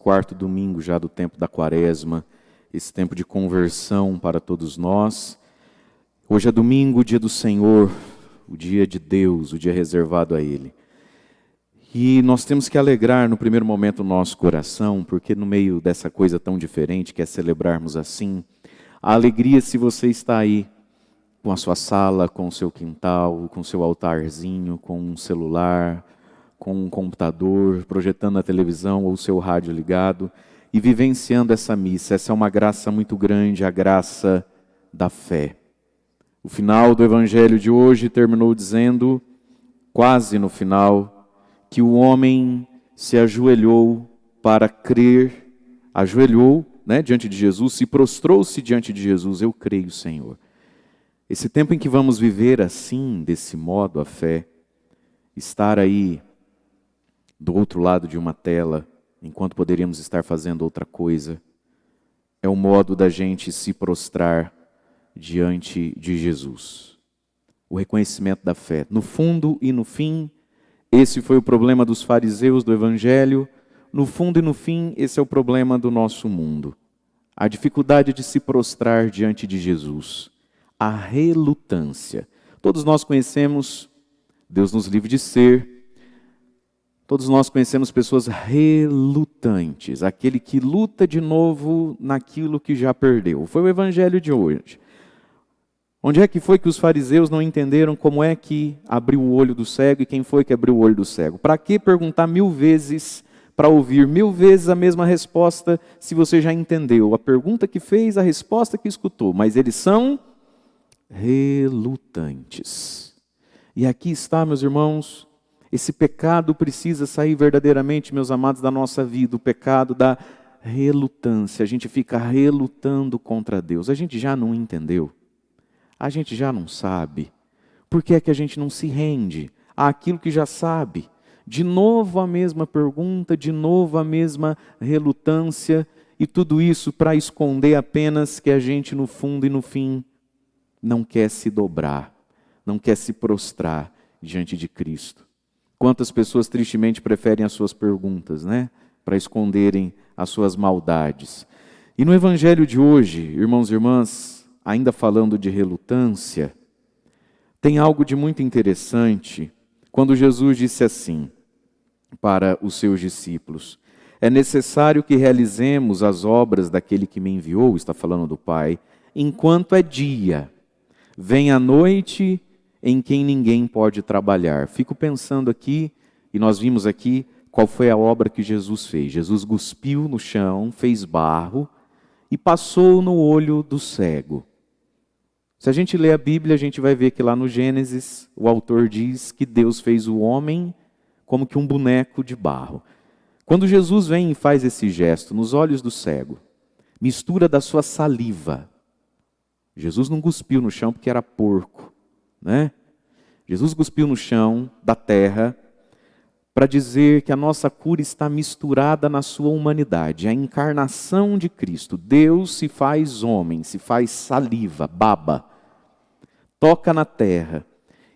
quarto domingo já do tempo da Quaresma, esse tempo de conversão para todos nós. Hoje é domingo, o dia do Senhor, o dia de Deus, o dia reservado a Ele. E nós temos que alegrar no primeiro momento o nosso coração, porque no meio dessa coisa tão diferente que é celebrarmos assim, a alegria se você está aí com a sua sala, com o seu quintal, com o seu altarzinho, com um celular, com um computador, projetando a televisão ou o seu rádio ligado e vivenciando essa missa. Essa é uma graça muito grande, a graça da fé. O final do evangelho de hoje terminou dizendo, quase no final, que o homem se ajoelhou para crer, diante de Jesus, se prostrou-se diante de Jesus, eu creio, Senhor. Esse tempo em que vamos viver assim, desse modo, a fé, estar aí do outro lado de uma tela, enquanto poderíamos estar fazendo outra coisa, é o modo da gente se prostrar diante de Jesus. O reconhecimento da fé. No fundo e no fim, esse foi o problema dos fariseus do Evangelho. No fundo e no fim, esse é o problema do nosso mundo. A dificuldade de se prostrar diante de Jesus. A relutância. Todos nós conhecemos, Deus nos livre de ser, todos nós conhecemos pessoas relutantes, aquele que luta de novo naquilo que já perdeu. Foi o evangelho de hoje. Onde é que foi que os fariseus não entenderam como é que abriu o olho do cego e quem foi que abriu o olho do cego? Para que perguntar 1000 vezes, para ouvir 1000 vezes a mesma resposta, se você já entendeu a pergunta que fez, a resposta que escutou? Mas eles são relutantes. E aqui está, meus irmãos, esse pecado precisa sair verdadeiramente, meus amados, da nossa vida, o pecado da relutância. A gente fica relutando contra Deus. A gente já não entendeu, a gente já não sabe. Por que é que a gente não se rende àquilo que já sabe? De novo a mesma pergunta, de novo a mesma relutância, e tudo isso para esconder apenas que a gente no fundo e no fim não quer se dobrar, não quer se prostrar diante de Cristo. Quantas pessoas tristemente preferem as suas perguntas, para esconderem as suas maldades. E no evangelho de hoje, irmãos e irmãs, ainda falando de relutância, tem algo de muito interessante quando Jesus disse assim para os seus discípulos: é necessário que realizemos as obras daquele que me enviou, está falando do Pai, enquanto é dia. Vem a noite em quem ninguém pode trabalhar. Fico pensando aqui, e nós vimos aqui, qual foi a obra que Jesus fez. Jesus cuspiu no chão, fez barro e passou no olho do cego. Se a gente ler a Bíblia, a gente vai ver que lá no Gênesis, o autor diz que Deus fez o homem como que um boneco de barro. Quando Jesus vem e faz esse gesto nos olhos do cego, mistura da sua saliva. Jesus não cuspiu no chão porque era porco, Jesus cuspiu no chão da terra para dizer que a nossa cura está misturada na sua humanidade, a encarnação de Cristo. Deus se faz homem, se faz saliva, baba, toca na terra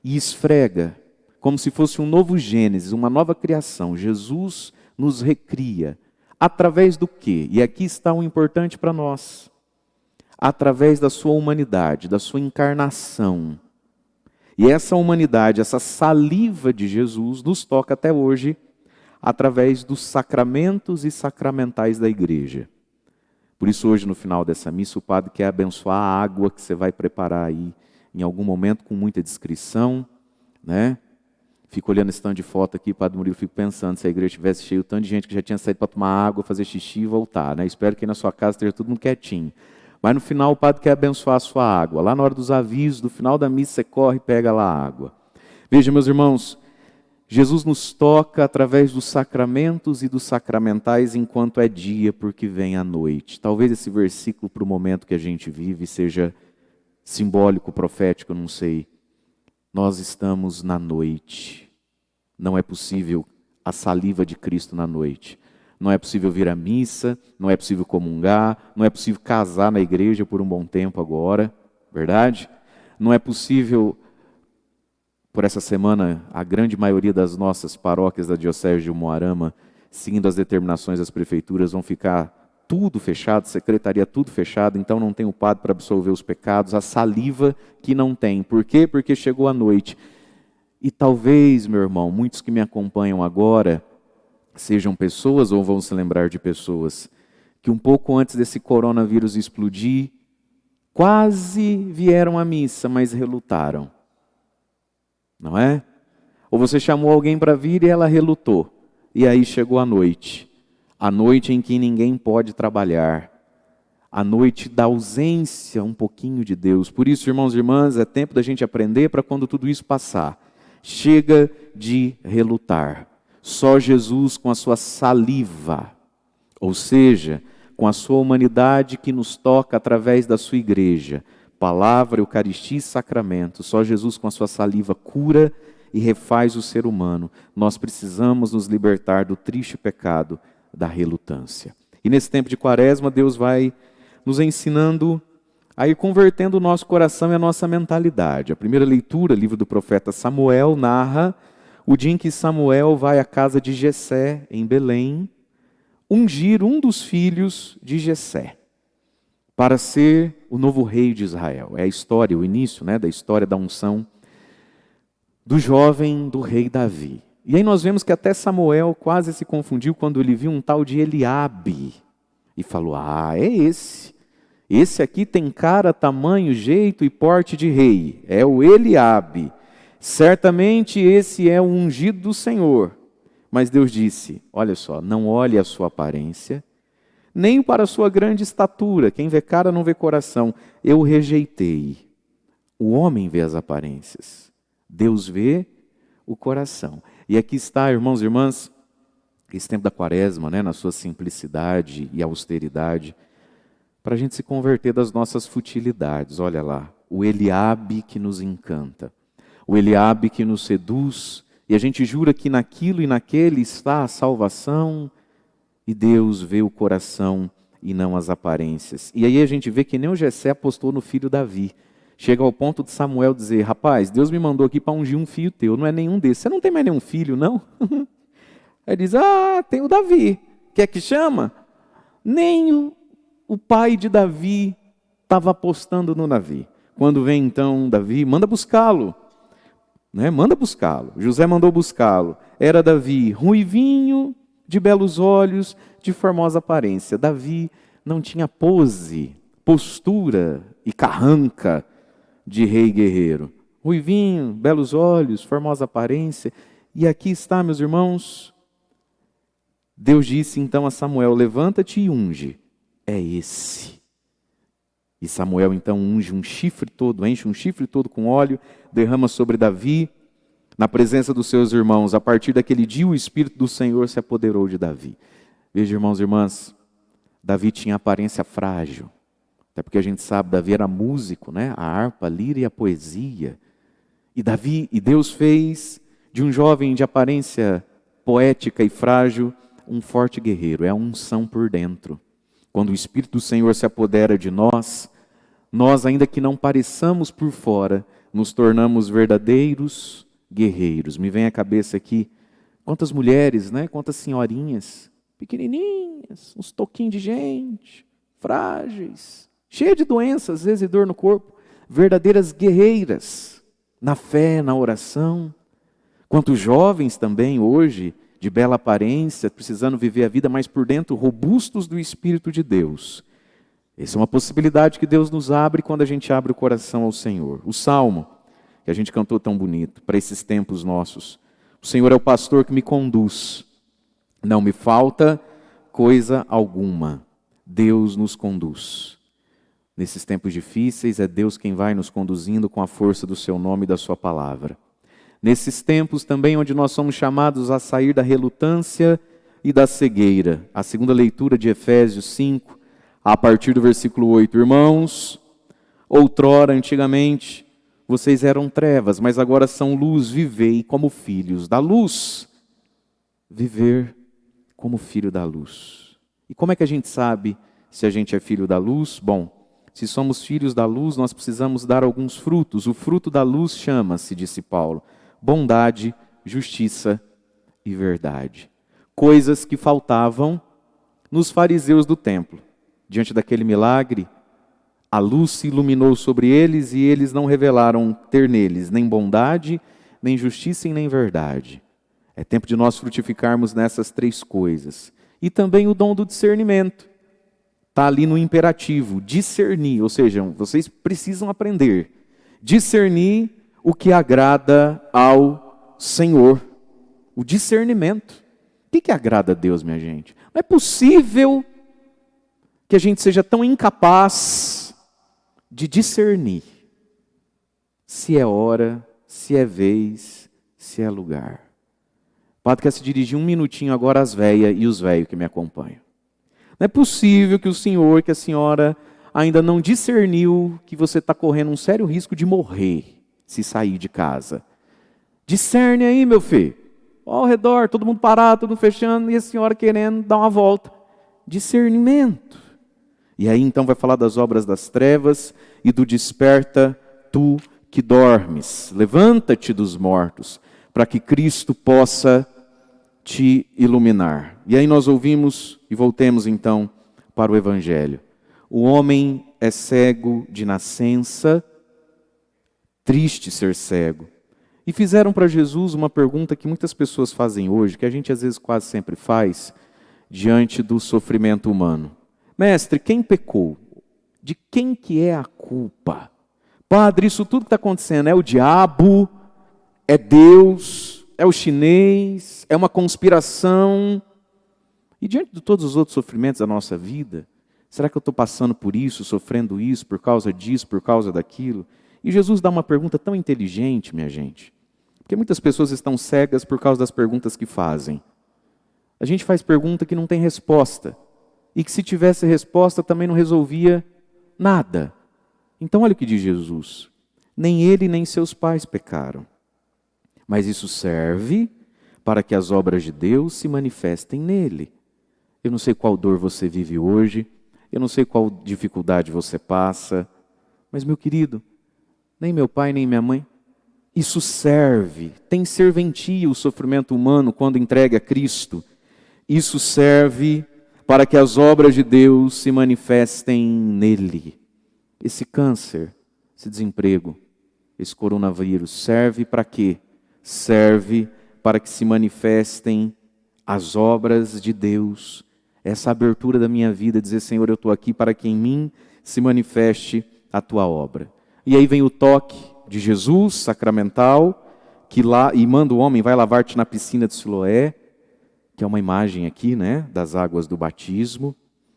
e esfrega, como se fosse um novo Gênesis, uma nova criação. Jesus nos recria, através do quê? E aqui está o importante para nós. Através da sua humanidade, da sua encarnação. E essa humanidade, essa saliva de Jesus nos toca até hoje através dos sacramentos e sacramentais da igreja. Por isso hoje no final dessa missa o padre quer abençoar a água que você vai preparar aí em algum momento com muita discrição, Fico olhando esse tanto de foto aqui, padre Murilo, fico pensando se a igreja tivesse cheio, tanto de gente que já tinha saído para tomar água, fazer xixi e voltar, Espero que aí na sua casa esteja todo mundo quietinho. Mas no final o padre quer abençoar a sua água. Lá na hora dos avisos, no final da missa, você corre e pega lá a água. Veja, meus irmãos, Jesus nos toca através dos sacramentos e dos sacramentais enquanto é dia, porque vem a noite. Talvez esse versículo para o momento que a gente vive seja simbólico, profético, não sei. Nós estamos na noite. Não é possível a saliva de Cristo na noite. Não é possível vir à missa, não é possível comungar, não é possível casar na igreja por um bom tempo agora, verdade? Não é possível, por essa semana, a grande maioria das nossas paróquias da Diocese de Umuarama seguindo as determinações das prefeituras, vão ficar tudo fechado, secretaria tudo fechado, então não tem o padre para absolver os pecados, a saliva que não tem. Por quê? Porque chegou a noite. E talvez, meu irmão, muitos que me acompanham agora, sejam pessoas ou vão se lembrar de pessoas, que um pouco antes desse coronavírus explodir, quase vieram à missa, mas relutaram. Não é? Ou você chamou alguém para vir e ela relutou. E aí chegou a noite em que ninguém pode trabalhar, a noite da ausência um pouquinho de Deus. Por isso, irmãos e irmãs, é tempo da gente aprender para quando tudo isso passar. Chega de relutar. Só Jesus com a sua saliva, ou seja, com a sua humanidade que nos toca através da sua igreja, palavra, Eucaristia e sacramento, só Jesus com a sua saliva cura e refaz o ser humano. Nós precisamos nos libertar do triste pecado da relutância. E nesse tempo de Quaresma, Deus vai nos ensinando a ir convertendo o nosso coração e a nossa mentalidade. A primeira leitura, livro do profeta Samuel, narra o dia em que Samuel vai à casa de Jessé, em Belém, ungir um dos filhos de Jessé para ser o novo rei de Israel. É a história, o início, da história da unção do jovem do rei Davi. E aí nós vemos que até Samuel quase se confundiu quando ele viu um tal de Eliabe. E falou, é esse. Esse aqui tem cara, tamanho, jeito e porte de rei. É o Eliabe. Certamente esse é o ungido do Senhor. Mas Deus disse, olha só, não olhe a sua aparência, nem para a sua grande estatura. Quem vê cara não vê coração. Eu o rejeitei. O homem vê as aparências. Deus vê o coração. E aqui está, irmãos e irmãs, esse tempo da Quaresma, na sua simplicidade e austeridade, para a gente se converter das nossas futilidades. Olha lá, o Eliabe que nos encanta, o Eliabe que nos seduz, e a gente jura que naquilo e naquele está a salvação, e Deus vê o coração e não as aparências. E aí a gente vê que nem o Jessé apostou no filho Davi. Chega ao ponto de Samuel dizer, rapaz, Deus me mandou aqui para ungir um filho teu, não é nenhum desses. Você não tem mais nenhum filho, não? Aí diz, tem o Davi. Quer que chama? Nem o pai de Davi estava apostando no Davi. Quando vem então Davi, manda buscá-lo. Manda buscá-lo. José mandou buscá-lo. Era Davi, ruivinho, de belos olhos, de formosa aparência. Davi não tinha pose, postura e carranca de rei guerreiro. Ruivinho, belos olhos, formosa aparência. E aqui está, meus irmãos, Deus disse então a Samuel, levanta-te e unge. É esse. E Samuel então unge um chifre todo, enche um chifre todo com óleo, derrama sobre Davi, na presença dos seus irmãos. A partir daquele dia o Espírito do Senhor se apoderou de Davi. Veja, irmãos e irmãs, Davi tinha aparência frágil. Até porque a gente sabe, Davi era músico, a harpa, a lira e a poesia. E Deus fez de um jovem de aparência poética e frágil um forte guerreiro. É a unção por dentro. Quando o Espírito do Senhor se apodera de nós, nós, ainda que não pareçamos por fora, nos tornamos verdadeiros guerreiros. Me vem à cabeça aqui, quantas mulheres, quantas senhorinhas, pequenininhas, uns toquinhos de gente, frágeis, cheias de doenças, às vezes, e dor no corpo, verdadeiras guerreiras, na fé, na oração. Quantos jovens também hoje, de bela aparência, precisando viver a vida mais por dentro, robustos do Espírito de Deus. Essa é uma possibilidade que Deus nos abre quando a gente abre o coração ao Senhor. O Salmo, que a gente cantou tão bonito, para esses tempos nossos. O Senhor é o pastor que me conduz. Não me falta coisa alguma. Deus nos conduz. Nesses tempos difíceis, é Deus quem vai nos conduzindo com a força do seu nome e da sua palavra. Nesses tempos também onde nós somos chamados a sair da relutância e da cegueira. A segunda leitura de Efésios 5, a partir do versículo 8. Irmãos, outrora, antigamente, vocês eram trevas, mas agora são luz, vivei como filhos da luz. Viver como filho da luz. E como é que a gente sabe se a gente é filho da luz? Bom, se somos filhos da luz, nós precisamos dar alguns frutos. O fruto da luz chama-se, disse Paulo, bondade, justiça e verdade. coisas que faltavam nos fariseus do templo. Diante daquele milagre, a luz se iluminou sobre eles e eles não revelaram ter neles nem bondade, nem justiça e nem verdade. É tempo de nós frutificarmos nessas três coisas. E também o dom do discernimento. Está ali no imperativo, discernir, ou seja, vocês precisam aprender. Discernir o que agrada ao Senhor. O discernimento. O que agrada a Deus, minha gente? Não é possível que a gente seja tão incapaz de discernir se é hora, se é vez, se é lugar. O padre quer se dirigir um minutinho agora às véias e os velhos que me acompanham. Não é possível que o senhor, que a senhora ainda não discerniu que você está correndo um sério risco de morrer se sair de casa. Discerne aí, meu filho. Ao redor, todo mundo parado, todo mundo fechando, e a senhora querendo dar uma volta. Discernimento. E aí então vai falar das obras das trevas e do desperta tu que dormes. Levanta-te dos mortos, para que Cristo possa te iluminar. E aí nós ouvimos, e voltemos então para o Evangelho. O homem é cego de nascença, triste ser cego. E fizeram para Jesus uma pergunta que muitas pessoas fazem hoje, que a gente às vezes quase sempre faz, diante do sofrimento humano. Mestre, quem pecou? De quem que é a culpa? Padre, isso tudo que está acontecendo é o diabo? É Deus? É o chinês? É uma conspiração? E diante de todos os outros sofrimentos da nossa vida, será que eu estou passando por isso, sofrendo isso, por causa disso, por causa daquilo? E Jesus dá uma pergunta tão inteligente, minha gente, porque muitas pessoas estão cegas por causa das perguntas que fazem. A gente faz pergunta que não tem resposta, e que se tivesse resposta também não resolvia nada. Então olha o que diz Jesus: nem ele nem seus pais pecaram, mas isso serve para que as obras de Deus se manifestem nele. Eu não sei qual dor você vive hoje, eu não sei qual dificuldade você passa, mas meu querido, nem meu pai nem minha mãe, isso serve, tem serventia o sofrimento humano quando entregue a Cristo. Isso serve para que as obras de Deus se manifestem nele. Esse câncer, esse desemprego, esse coronavírus, serve para quê? Serve para que se manifestem as obras de Deus. Essa abertura da minha vida, dizer, Senhor, eu estou aqui para que em mim se manifeste a tua obra. E aí vem o toque de Jesus, sacramental, que lá, e manda o homem, vai lavar-te na piscina de Siloé, que é uma imagem aqui, né, das águas do batismo.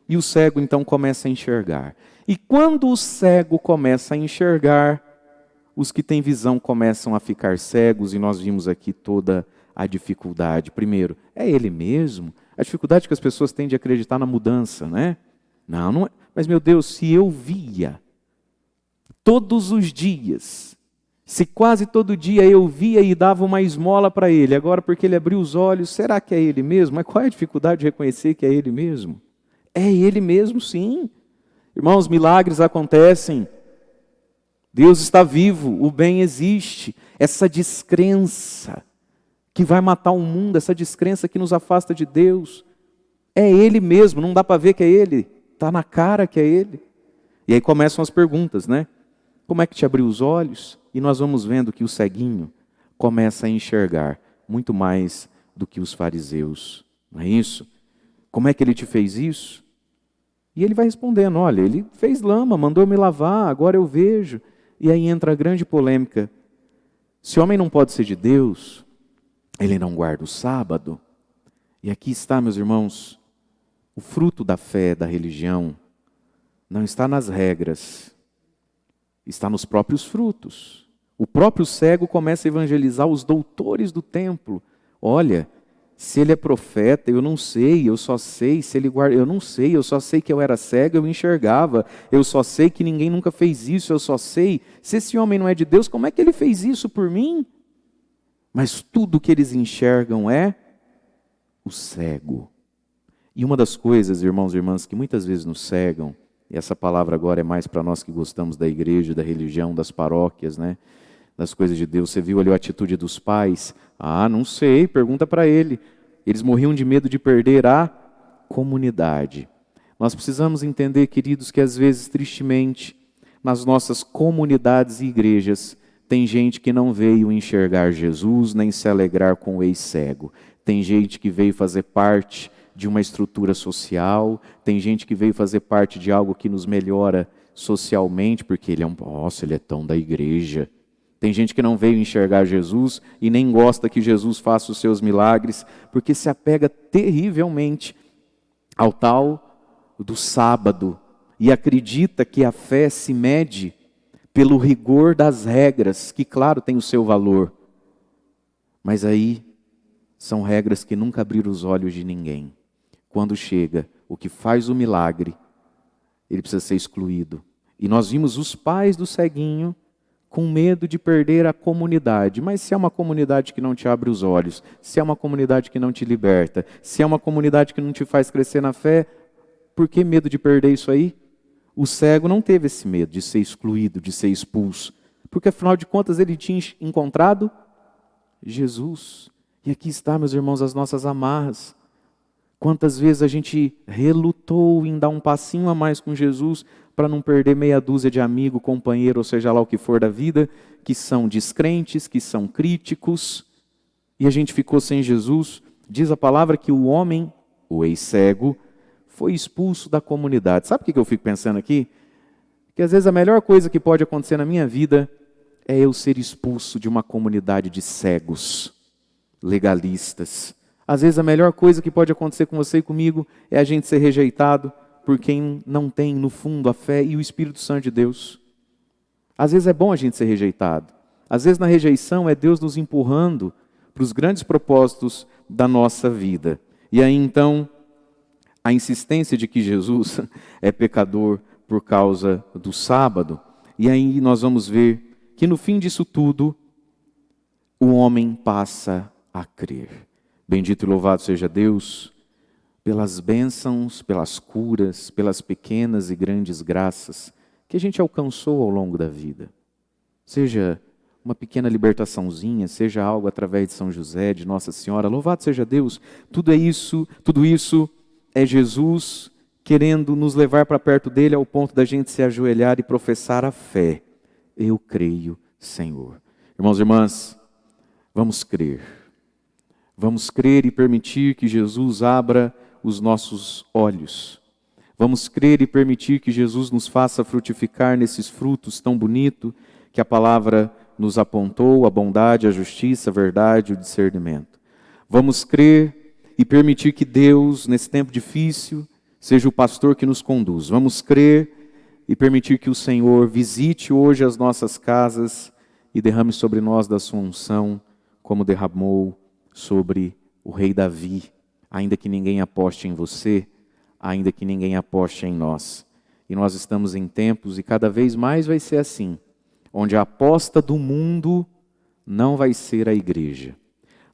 E o cego então começa a enxergar. E quando o cego começa a enxergar, os que têm visão começam a ficar cegos, e nós vimos aqui toda a dificuldade. Primeiro, é ele mesmo? A dificuldade que as pessoas têm de acreditar na mudança, né? Não é. Mas meu Deus, se eu via todos os dias, se quase todo dia eu via e dava uma esmola para ele, agora porque ele abriu os olhos, será que é ele mesmo? Mas qual é a dificuldade de reconhecer que é ele mesmo? É ele mesmo, sim. Irmãos, milagres acontecem. Deus está vivo, o bem existe. Essa descrença que vai matar o mundo, essa descrença que nos afasta de Deus, é ele mesmo, não dá para ver que é ele, está na cara que é ele. E aí começam as perguntas, né? Como é que te abriu os olhos? E nós vamos vendo que o ceguinho começa a enxergar muito mais do que os fariseus, não é isso? Como é que ele te fez isso? E ele vai respondendo, olha, ele fez lama, mandou me lavar, agora eu vejo. E aí entra a grande polêmica. Se o homem não pode ser de Deus, ele não guarda o sábado. E aqui está, meus irmãos, o fruto da fé, da religião, não está nas regras, está nos próprios frutos. O próprio cego começa a evangelizar os doutores do templo. Olha, se ele é profeta, eu não sei, eu só sei, se ele guarda, eu não sei, eu só sei que eu era cego, eu enxergava, eu só sei que ninguém nunca fez isso, eu só sei. Se esse homem não é de Deus, como é que ele fez isso por mim? Mas tudo que eles enxergam é o cego. E uma das coisas, irmãos e irmãs, que muitas vezes nos cegam, e essa palavra agora é mais para nós que gostamos da igreja, da religião, das paróquias, né? Das coisas de Deus. Você viu ali a atitude dos pais? Ah, não sei, pergunta para ele. Eles morriam de medo de perder a comunidade. Nós precisamos entender, queridos, que às vezes, tristemente, nas nossas comunidades e igrejas, tem gente que não veio enxergar Jesus, nem se alegrar com o ex-cego. Tem gente que veio fazer parte de uma estrutura social, tem gente que veio fazer parte de algo que nos melhora socialmente, porque ele ele é tão da igreja. Tem gente que não veio enxergar Jesus e nem gosta que Jesus faça os seus milagres, porque se apega terrivelmente ao tal do sábado e acredita que a fé se mede pelo rigor das regras, que claro tem o seu valor, mas aí são regras que nunca abriram os olhos de ninguém. Quando chega o que faz o milagre, ele precisa ser excluído. E nós vimos os pais do ceguinho com medo de perder a comunidade. Mas se é uma comunidade que não te abre os olhos, se é uma comunidade que não te liberta, se é uma comunidade que não te faz crescer na fé, por que medo de perder isso aí? O cego não teve esse medo de ser excluído, de ser expulso, porque afinal de contas ele tinha encontrado Jesus. E aqui está, meus irmãos, as nossas amarras. Quantas vezes a gente relutou em dar um passinho a mais com Jesus para não perder meia dúzia de amigo, companheiro, ou seja lá o que for da vida, que são descrentes, que são críticos, e a gente ficou sem Jesus. Diz a palavra que o homem, o ex-cego, foi expulso da comunidade. Sabe o que eu fico pensando aqui? Que às vezes a melhor coisa que pode acontecer na minha vida é eu ser expulso de uma comunidade de cegos, legalistas. Às vezes a melhor coisa que pode acontecer com você e comigo é a gente ser rejeitado por quem não tem no fundo a fé e o Espírito Santo de Deus. Às vezes é bom a gente ser rejeitado. Às vezes na rejeição é Deus nos empurrando para os grandes propósitos da nossa vida. E aí então, a insistência de que Jesus é pecador por causa do sábado. E aí nós vamos ver que no fim disso tudo, o homem passa a crer. Bendito e louvado seja Deus pelas bênçãos, pelas curas, pelas pequenas e grandes graças que a gente alcançou ao longo da vida. Seja uma pequena libertaçãozinha, seja algo através de São José, de Nossa Senhora, louvado seja Deus. Tudo isso é Jesus querendo nos levar para perto dele ao ponto da gente se ajoelhar e professar a fé. Eu creio, Senhor. Irmãos e irmãs, vamos crer. Vamos crer e permitir que Jesus abra os nossos olhos. Vamos crer e permitir que Jesus nos faça frutificar nesses frutos tão bonitos que a palavra nos apontou, a bondade, a justiça, a verdade, o discernimento. Vamos crer e permitir que Deus, nesse tempo difícil, seja o pastor que nos conduz. Vamos crer e permitir que o Senhor visite hoje as nossas casas e derrame sobre nós da sua unção, como derramou sobre o rei Davi. Ainda que ninguém aposte em você, ainda que ninguém aposte em nós. E nós estamos em tempos, e cada vez mais vai ser assim, onde a aposta do mundo não vai ser a igreja.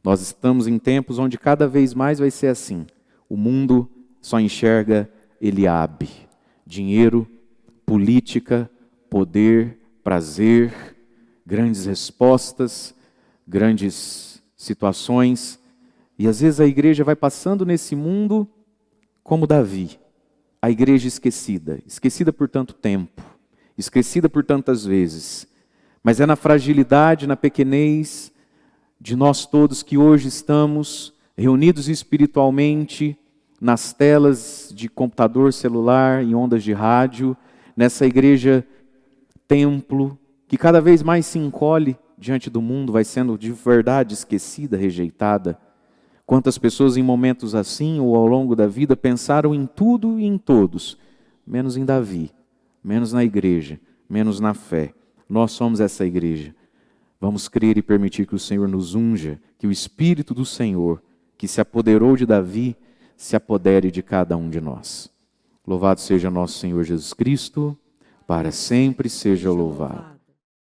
Nós estamos em tempos onde cada vez mais vai ser assim. O mundo só enxerga Eliabe. Dinheiro, política, poder, prazer, grandes respostas, grandes situações. E às vezes a igreja vai passando nesse mundo como Davi. A igreja esquecida por tanto tempo, esquecida por tantas vezes. Mas é na fragilidade, na pequenez de nós todos que hoje estamos reunidos espiritualmente nas telas de computador, celular, em ondas de rádio, nessa igreja templo, que cada vez mais se encolhe diante do mundo, vai sendo de verdade esquecida, rejeitada. Quantas pessoas em momentos assim ou ao longo da vida pensaram em tudo e em todos, menos em Davi, menos na igreja, menos na fé. Nós somos essa igreja. Vamos crer e permitir que o Senhor nos unja, que o Espírito do Senhor, que se apoderou de Davi, se apodere de cada um de nós. Louvado seja nosso Senhor Jesus Cristo, para sempre seja louvado.